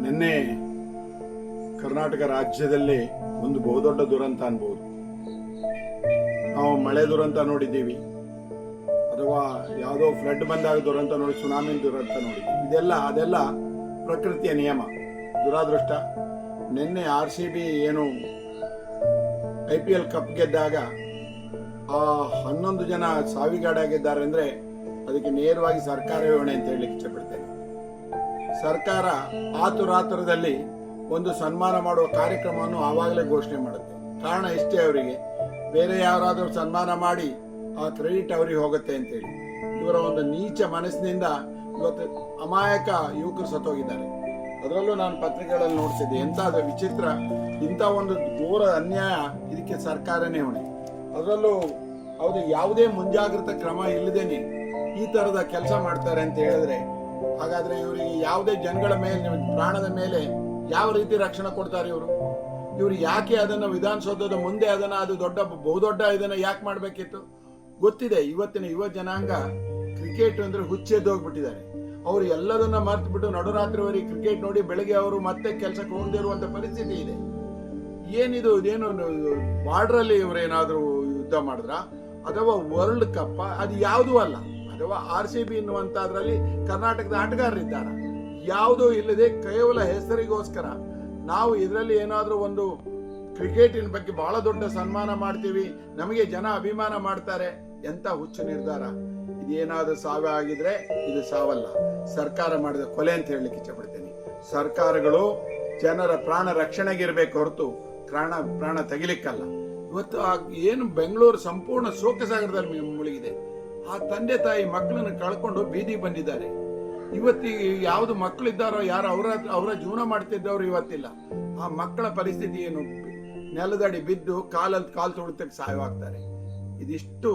ನಿನ್ನೆ ಕರ್ನಾಟಕ ರಾಜ್ಯದಲ್ಲಿ ಒಂದು ಬಹುದೊಡ್ಡ ದುರಂತ ಅನ್ಬೋದು. ನಾವು ಮಳೆ ದುರಂತ ನೋಡಿದ್ದೀವಿ, ಅಥವಾ ಯಾವುದೋ ಫ್ಲಡ್ ಬಂದಾಗ ದುರಂತ ನೋಡಿ, ಸುನಾಮಿ ದುರಂತ ನೋಡಿದ್ದೀವಿ. ಅದೆಲ್ಲ ಪ್ರಕೃತಿಯ ನಿಯಮ. ದುರಾದೃಷ್ಟ ನಿನ್ನೆ RCB ಏನು IPL ಕಪ್ ಗೆದ್ದಾಗ ಆ 11 ಜನ ಸಾವಿಗೀಡಾಗಿದ್ದಾರೆ ಅಂದ್ರೆ ಅದಕ್ಕೆ ನೇರವಾಗಿ ಸರ್ಕಾರವೇ ಹೊಣೆ ಅಂತ ಹೇಳಲಿಕ್ಕೆ ಇಷ್ಟಪಡ್ತೇನೆ. ಸರ್ಕಾರ ಆತುರಾತುರದಲ್ಲಿ ಒಂದು ಸನ್ಮಾನ ಮಾಡುವ ಕಾರ್ಯಕ್ರಮವನ್ನು ಆವಾಗಲೇ ಘೋಷಣೆ ಮಾಡುತ್ತೆ. ಕಾರಣ ಇಷ್ಟೇ, ಅವರಿಗೆ ಬೇರೆ ಯಾರಾದರೂ ಸನ್ಮಾನ ಮಾಡಿ ಆ ಕ್ರೆಡಿಟ್ ಅವರಿಗೆ ಹೋಗುತ್ತೆ ಅಂತೇಳಿ. ಇವರ ಒಂದು ನೀಚ ಮನಸ್ಸಿನಿಂದ ಇವತ್ತು ಅಮಾಯಕ ಯುವಕರು ಸತ್ತೋಗಿದ್ದಾರೆ. ಅದರಲ್ಲೂ ನಾನು ಪತ್ರಿಕೆಗಳಲ್ಲಿ ನೋಡ್ತಿದ್ದೆ. ಎಂತ ವಿಚಿತ್ರ, ಇಂಥ ಒಂದು ಘೋರ ಅನ್ಯಾಯ, ಇದಕ್ಕೆ ಸರ್ಕಾರನೇ ಹೊಣೆ. ಅದರಲ್ಲೂ ಹೌದು, ಯಾವುದೇ ಮುಂಜಾಗ್ರತಾ ಕ್ರಮ ಇಲ್ಲದೇನೆ ಈ ತರದ ಕೆಲಸ ಮಾಡ್ತಾರೆ ಅಂತ ಹೇಳಿದ್ರೆ, ಹಾಗಾದ್ರೆ ಇವರಿಗೆ ಯಾವುದೇ ಜನಗಳ ಮೇಲೆ, ಪ್ರಾಣದ ಮೇಲೆ ಯಾವ ರೀತಿ ರಕ್ಷಣೆ ಕೊಡ್ತಾರೆ ಇವರು ಯಾಕೆ ಅದನ್ನ ವಿಧಾನಸೌಧದ ಮುಂದೆ ಅದನ್ನ ಅದು ಬಹುದೊಡ್ಡ ಇದನ್ನ ಯಾಕೆ ಮಾಡ್ಬೇಕಿತ್ತು? ಗೊತ್ತಿದೆ, ಇವತ್ತಿನ ಯುವ ಜನಾಂಗ ಕ್ರಿಕೆಟ್ ಅಂದ್ರೆ ಹುಚ್ಚೆದ್ದೋಗ್ಬಿಟ್ಟಿದ್ದಾರೆ. ಅವರು ಎಲ್ಲದನ್ನ ಮರ್ತು ಬಿಟ್ಟು ನಡುರಾತ್ರಿವರೆಗೆ ಕ್ರಿಕೆಟ್ ನೋಡಿ ಬೆಳಗ್ಗೆ ಅವರು ಮತ್ತೆ ಕೆಲಸಕ್ಕೆ ಹೋಗದೇ ಇರುವಂತ ಪರಿಸ್ಥಿತಿ ಇದೆ. ಇದೇನು ಬಾರ್ಡರ್ ಅಲ್ಲಿ ಇವರೇನಾದ್ರೂ ಯುದ್ಧ ಮಾಡಿದ್ರ ಅಥವಾ ವರ್ಲ್ಡ್ ಕಪ್ ಅದು ಯಾವುದೂ ಅಲ್ಲ, ಅಥವಾ RCB ಎನ್ನುವಂತದ್ರಲ್ಲಿ ಕರ್ನಾಟಕದ ಆಟಗಾರರಿದ್ದಾರೆ. ಯಾವುದೂ ಇಲ್ಲದೆ ಕೇವಲ ಹೆಸರಿಗೋಸ್ಕರ ನಾವು ಇದರಲ್ಲಿ ಏನಾದ್ರೂ ಒಂದು ಕ್ರಿಕೆಟಿನ ಬಗ್ಗೆ ಬಹಳ ದೊಡ್ಡ ಸನ್ಮಾನ ಮಾಡ್ತೀವಿ, ನಮಗೆ ಜನ ಅಭಿಮಾನ ಮಾಡ್ತಾರೆ. ಎಂತ ಹುಚ್ಚು ನಿರ್ಧಾರ! ಇದೇನಾದ್ರೂ ಸಾವೇ ಆಗಿದ್ರೆ ಇದು ಸಾವಲ್ಲ, ಸರ್ಕಾರ ಮಾಡಿದ ಕೊಲೆ ಅಂತ ಹೇಳಲಿಕ್ಕೆ ಇಷ್ಟಪಡ್ತೇನೆ. ಸರ್ಕಾರಗಳು ಜನರ ಪ್ರಾಣ ರಕ್ಷಣೆಗಿರ್ಬೇಕು ಹೊರತು ಪ್ರಾಣ ತೆಗಿಲಿಕ್ಕಲ್ಲ. ಇವತ್ತು ಏನು ಬೆಂಗಳೂರು ಸಂಪೂರ್ಣ ಶೋಕಸಾಗರದಲ್ಲಿ ಮುಳುಗಿದೆ. ಆ ತಂದೆ ತಾಯಿ ಮಕ್ಕಳನ್ನು ಕಳ್ಕೊಂಡು ಬೀದಿಗೆ ಬಂದಿದ್ದಾರೆ. ಇವತ್ತಿಗೆ ಯಾವ್ದು ಮಕ್ಕಳಿದ್ದಾರೋ, ಯಾರು ಅವರ ಜೀವನ ಮಾಡ್ತಿದ್ದವರು ಇವತ್ತಿಲ್ಲ. ಆ ಮಕ್ಕಳ ಪರಿಸ್ಥಿತಿ ಏನು? ನೆಲದಡಿ ಬಿದ್ದು ಕಾಲು ತುಳಿತಕ್ಕೆ ಸಾಯವಾಗ್ತಾರೆ. ಇದಿಷ್ಟು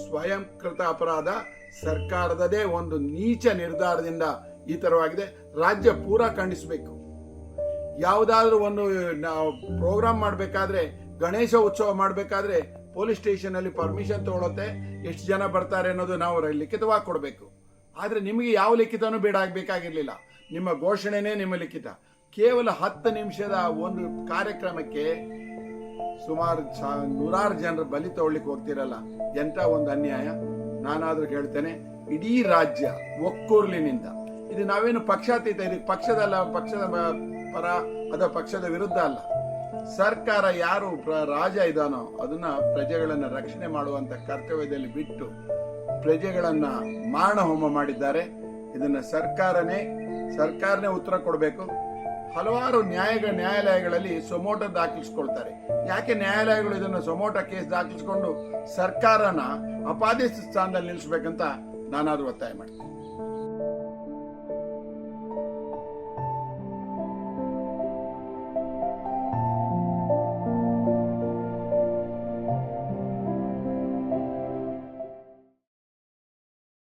ಸ್ವಯಂಕೃತ ಅಪರಾಧ. ಸರ್ಕಾರದದೇ ಒಂದು ನೀಚ ನಿರ್ಧಾರದಿಂದ ಈ ತರವಾಗಿದೆ. ರಾಜ್ಯ ಪೂರಾ ಖಂಡಿಸಬೇಕು. ಯಾವುದಾದ್ರೂ ಒಂದು ನಾವು ಪ್ರೋಗ್ರಾಮ್ ಮಾಡಬೇಕಾದ್ರೆ, ಗಣೇಶ ಉತ್ಸವ ಮಾಡಬೇಕಾದ್ರೆ ಪೊಲೀಸ್ ಸ್ಟೇಷನ್ ಅಲ್ಲಿ ಪರ್ಮಿಷನ್ ತಗೊಳುತ್ತೆ, ಎಷ್ಟು ಜನ ಬರ್ತಾರೆ ಅನ್ನೋದು ನಾವು ಲಿಖಿತವಾಗಿ ಕೊಡಬೇಕು. ಆದ್ರೆ ನಿಮಗೆ ಯಾವ ಲಿಖಿತನೂ ಬೇಕಾಗಿರ್ಲಿಲ್ಲ. ನಿಮ್ಮ ಘೋಷಣೆನೇ ನಿಮ್ಮ ಲಿಖಿತ. ಕೇವಲ 10 ನಿಮಿಷದ ಒಂದು ಕಾರ್ಯಕ್ರಮಕ್ಕೆ ಸುಮಾರು 100 ಜನರು ಬಲಿ ತಗೊಳ್ಳಿಕ್ಕೆ ಹೋಗ್ತಿರಲ್ಲ. ಎಂತ ಒಂದು ಅನ್ಯಾಯ! ನಾನಾದ್ರೂ ಹೇಳ್ತೇನೆ, ಇಡೀ ರಾಜ್ಯ ಒಕ್ಕೂರ್ಲಿನಿಂದ, ಇದು ನಾವೇನು ಪಕ್ಷಾತೀತ, ಇದು ಪಕ್ಷದ ಪರ ಅಥವಾ ಪಕ್ಷದ ವಿರುದ್ಧ ಅಲ್ಲ. ಸರ್ಕಾರ ಯಾರು ರಾಜ ಇದಾನೋ ಅದನ್ನ ಪ್ರಜೆಗಳನ್ನ ರಕ್ಷಣೆ ಮಾಡುವಂತ ಕರ್ತವ್ಯದಲ್ಲಿ ಬಿಟ್ಟು ಪ್ರಜೆಗಳನ್ನ ಮಾರಣ ಹೋಮ ಮಾಡಿದ್ದಾರೆ. ಇದನ್ನ ಸರ್ಕಾರನೇ ಉತ್ತರ ಕೊಡಬೇಕು. ಹಲವಾರು ನ್ಯಾಯಾಲಯಗಳಲ್ಲಿ ಸೊಮೋಟೋ ದಾಖಲಿಸ್ಕೊಳ್ತಾರೆ. ಯಾಕೆ ನ್ಯಾಯಾಲಯಗಳು ಇದನ್ನ ಸೊಮೋಟೋ ಕೇಸ್ ದಾಖಲಿಸ್ಕೊಂಡು ಸರ್ಕಾರನ ಅಪಾದಿತ ಸ್ಥಾನದಲ್ಲಿ ನಿಲ್ಲಿಸಬೇಕಂತ ನಾನಾದ್ರೂ ಒತ್ತಾಯ ಮಾಡ್ತೀನಿ.